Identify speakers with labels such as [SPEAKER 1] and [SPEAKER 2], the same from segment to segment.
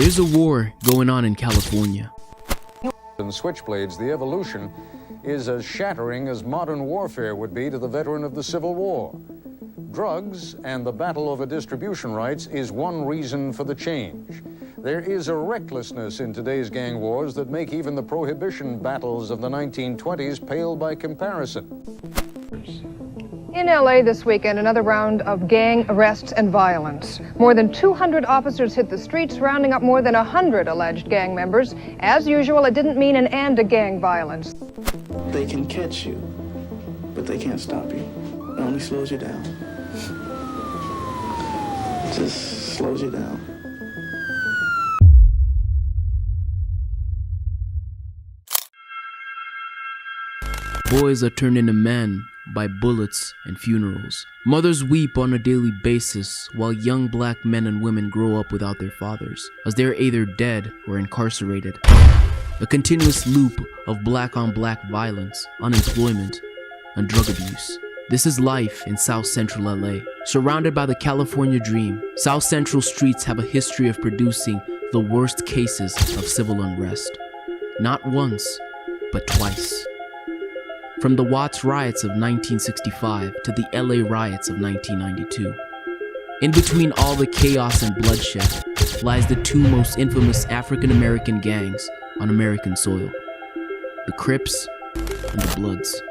[SPEAKER 1] There's a war going on in California.
[SPEAKER 2] In Switchblades, the evolution is as shattering as modern warfare would be to the veteran of the Civil War. Drugs and the battle over distribution rights is one reason for the change. There is a recklessness in today's gang wars that make even the prohibition battles of the 1920s pale by comparison.
[SPEAKER 3] In LA this weekend, another round of gang arrests and violence. More than 200 officers hit the streets, rounding up more than 100 alleged gang members. As usual, it didn't mean an end to gang violence.
[SPEAKER 4] They can catch you, but they can't stop you. It only slows you down. Just slows you down.
[SPEAKER 1] Boys are turned into men by bullets and funerals. Mothers weep on a daily basis while young black men and women grow up without their fathers, as they are either dead or incarcerated. A continuous loop of black on black violence, unemployment, and drug abuse. This is life in South Central LA. Surrounded by the California dream, South Central streets have a history of producing the worst cases of civil unrest. Not once, but twice. From the Watts riots of 1965 to the LA riots of 1992. In between all the chaos and bloodshed lies the two most infamous African-American gangs on American soil, the Crips and the Bloods.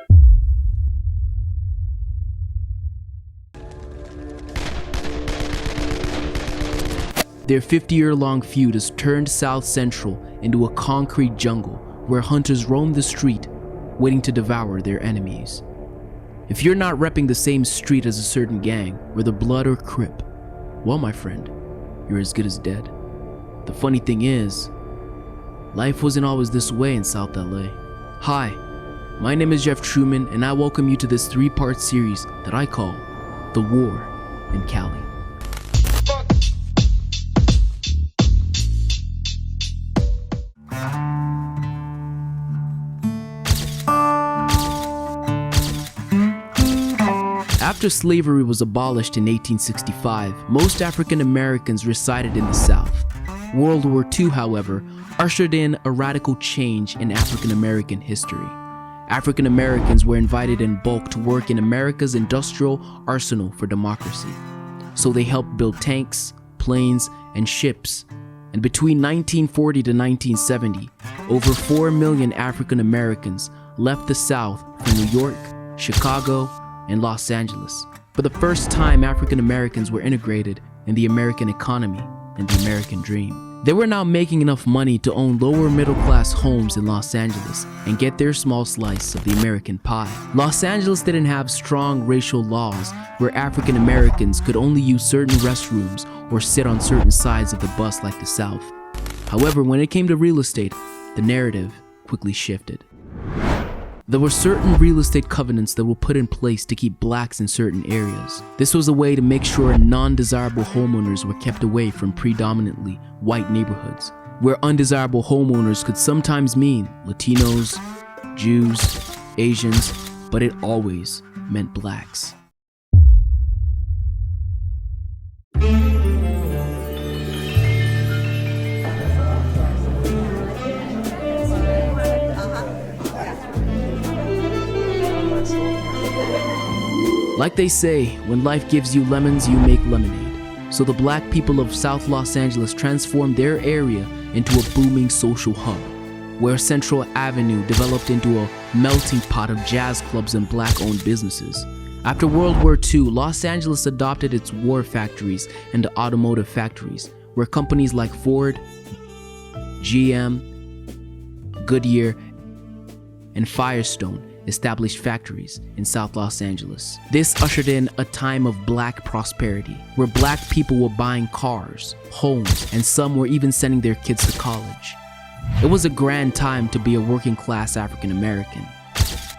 [SPEAKER 1] Their 50-year-long feud has turned South Central into a concrete jungle where hunters roam the street waiting to devour their enemies. If you're not repping the same street as a certain gang, whether Blood or Crip, well, my friend, you're as good as dead. The funny thing is, life wasn't always this way in South LA. Hi, my name is Jeff Truman, and I welcome you to this 3-part series that I call The War in Cali. After slavery was abolished in 1865, most African Americans resided in the South. World War II, however, ushered in a radical change in African American history. African Americans were invited in bulk to work in America's industrial arsenal for democracy. So they helped build tanks, planes, and ships. And between 1940 to 1970, over 4 million African Americans left the South for New York, Chicago, and Los Angeles. For the first time, African Americans were integrated in the American economy and the American dream. They were now making enough money to own lower middle class homes in Los Angeles and get their small slice of the American pie. Los Angeles didn't have strong racial laws where African Americans could only use certain restrooms or sit on certain sides of the bus like the South. However, when it came to real estate, the narrative quickly shifted. There were certain real estate covenants that were put in place to keep blacks in certain areas. This was a way to make sure non-desirable homeowners were kept away from predominantly white neighborhoods, where undesirable homeowners could sometimes mean Latinos, Jews, Asians, but it always meant blacks. Like they say, when life gives you lemons, you make lemonade. So the black people of South Los Angeles transformed their area into a booming social hub, where Central Avenue developed into a melting pot of jazz clubs and black-owned businesses. After World War II, Los Angeles adopted its war factories into automotive factories, where companies like Ford, GM, Goodyear, and Firestone established factories in South Los Angeles. This ushered in a time of black prosperity, where black people were buying cars, homes, and some were even sending their kids to college. It was a grand time to be a working class African American.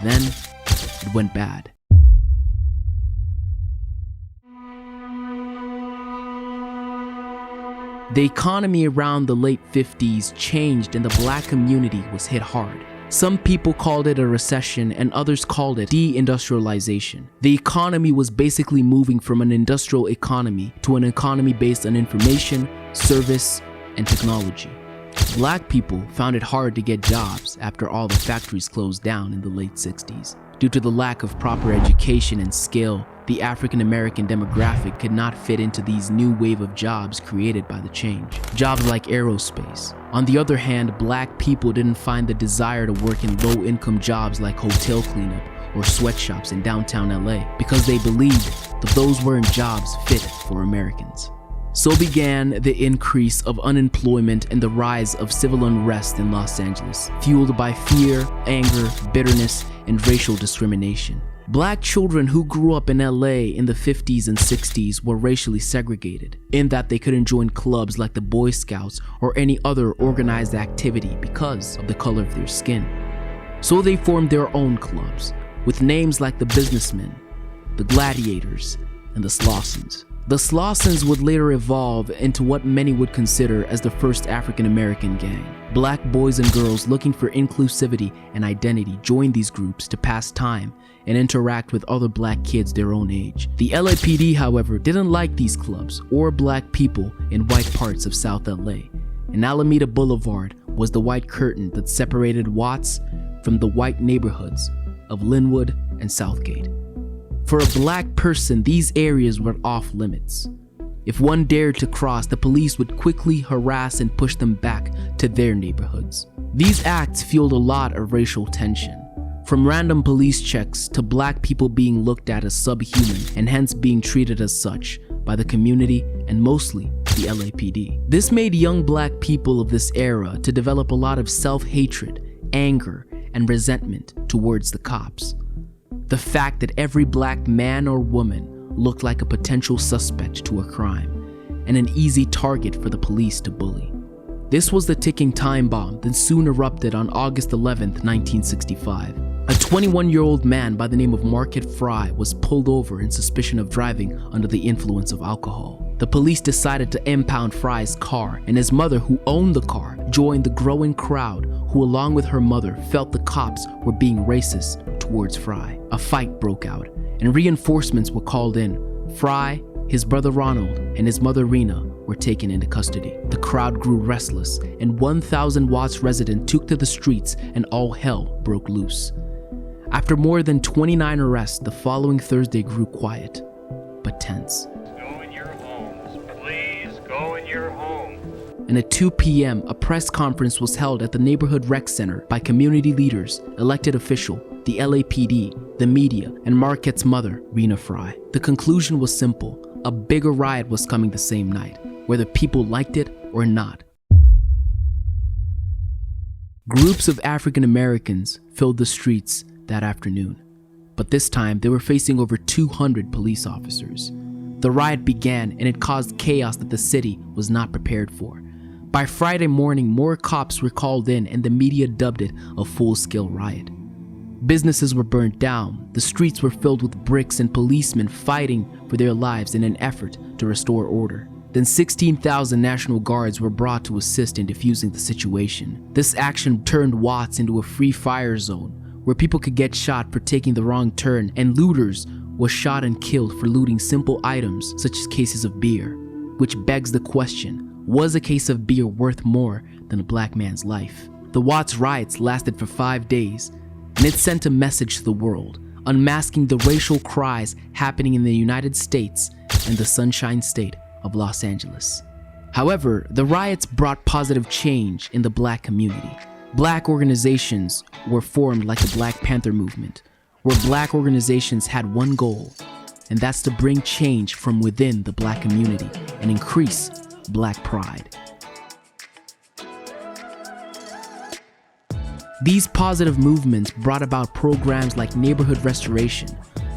[SPEAKER 1] Then, it went bad. The economy around the late 50s changed and the black community was hit hard. Some people called it a recession and others called it deindustrialization. The economy was basically moving from an industrial economy to an economy based on information, service, and technology. Black people found it hard to get jobs after all the factories closed down in the late 60s. Due to the lack of proper education and skill, the African American demographic could not fit into these new wave of jobs created by the change. Jobs like aerospace. On the other hand, black people didn't find the desire to work in low-income jobs like hotel cleanup or sweatshops in downtown LA because they believed that those weren't jobs fit for Americans. So began the increase of unemployment and the rise of civil unrest in Los Angeles, fueled by fear, anger, bitterness, and racial discrimination. Black children who grew up in LA in the 50s and 60s were racially segregated, in that they couldn't join clubs like the Boy Scouts or any other organized activity because of the color of their skin. So they formed their own clubs, with names like the Businessmen, the Gladiators, and the Slossons. The Slossons would later evolve into what many would consider as the first African American gang. Black boys and girls looking for inclusivity and identity joined these groups to pass time and interact with other black kids their own age. The LAPD, however, didn't like these clubs or black people in white parts of South LA, and Alameda Boulevard was the white curtain that separated Watts from the white neighborhoods of Linwood and Southgate. For a black person, these areas were off limits. If one dared to cross, the police would quickly harass and push them back to their neighborhoods. These acts fueled a lot of racial tension, from random police checks to black people being looked at as subhuman and hence being treated as such by the community and mostly the LAPD. This made young black people of this era to develop a lot of self-hatred, anger, and resentment towards the cops. The fact that every black man or woman looked like a potential suspect to a crime and an easy target for the police to bully. This was the ticking time bomb that soon erupted on August 11, 1965. A 21-year-old man by the name of Marquette Fry was pulled over in suspicion of driving under the influence of alcohol. The police decided to impound Fry's car, and his mother, who owned the car, joined the growing crowd who, along with her mother, felt the cops were being racist towards Fry. A fight broke out, and reinforcements were called in. Fry, his brother Ronald, and his mother Rena were taken into custody. The crowd grew restless, and 1,000 Watts residents took to the streets, and all hell broke loose. After more than 29 arrests, the following Thursday grew quiet, but tense.
[SPEAKER 5] Go in your homes, please go in your homes.
[SPEAKER 1] And at 2 p.m., a press conference was held at the neighborhood rec center by community leaders, elected official, the LAPD, the media, and Marquette's mother, Rena Fry. The conclusion was simple. A bigger riot was coming the same night, whether people liked it or not. Groups of African Americans filled the streets that afternoon, but this time they were facing over 200 police officers. The riot began, and it caused chaos that the city was not prepared for. By Friday morning, more cops were called in, and the media dubbed it a full-scale riot. Businesses were burnt down, the streets were filled with bricks and policemen fighting for their lives in an effort to restore order. Then 16,000 National Guards were brought to assist in defusing the situation. This action turned Watts into a free fire zone, where people could get shot for taking the wrong turn, and looters were shot and killed for looting simple items such as cases of beer. Which begs the question, was a case of beer worth more than a black man's life? The Watts riots lasted for 5 days, and it sent a message to the world, unmasking the racial cries happening in the United States and the Sunshine State of Los Angeles. However, the riots brought positive change in the black community. Black organizations were formed like the Black Panther movement, where black organizations had one goal, and that's to bring change from within the black community and increase black pride. These positive movements brought about programs like neighborhood restoration,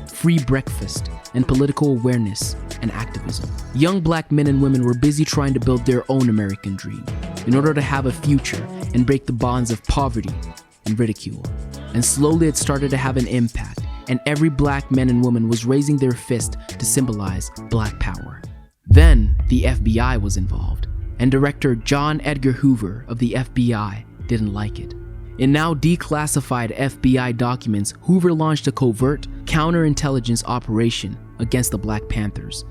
[SPEAKER 1] free breakfast, and political awareness and activism. Young black men and women were busy trying to build their own American dream in order to have a future and break the bonds of poverty and ridicule. And slowly it started to have an impact, and every black man and woman was raising their fist to symbolize black power. Then the FBI was involved, and Director John Edgar Hoover of the FBI didn't like it. In now declassified FBI documents, Hoover launched a covert counterintelligence operation against the Black Panthers,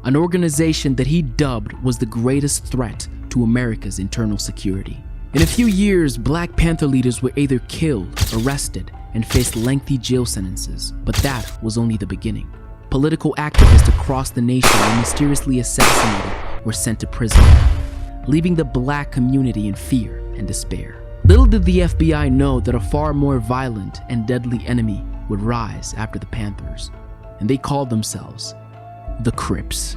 [SPEAKER 1] an organization that he dubbed was the greatest threat to America's internal security. In a few years, Black Panther leaders were either killed, arrested, and faced lengthy jail sentences, but that was only the beginning. Political activists across the nation were mysteriously assassinated or sent to prison, leaving the Black community in fear and despair. Little did the FBI know that a far more violent and deadly enemy would rise after the Panthers, and they called themselves the Crips.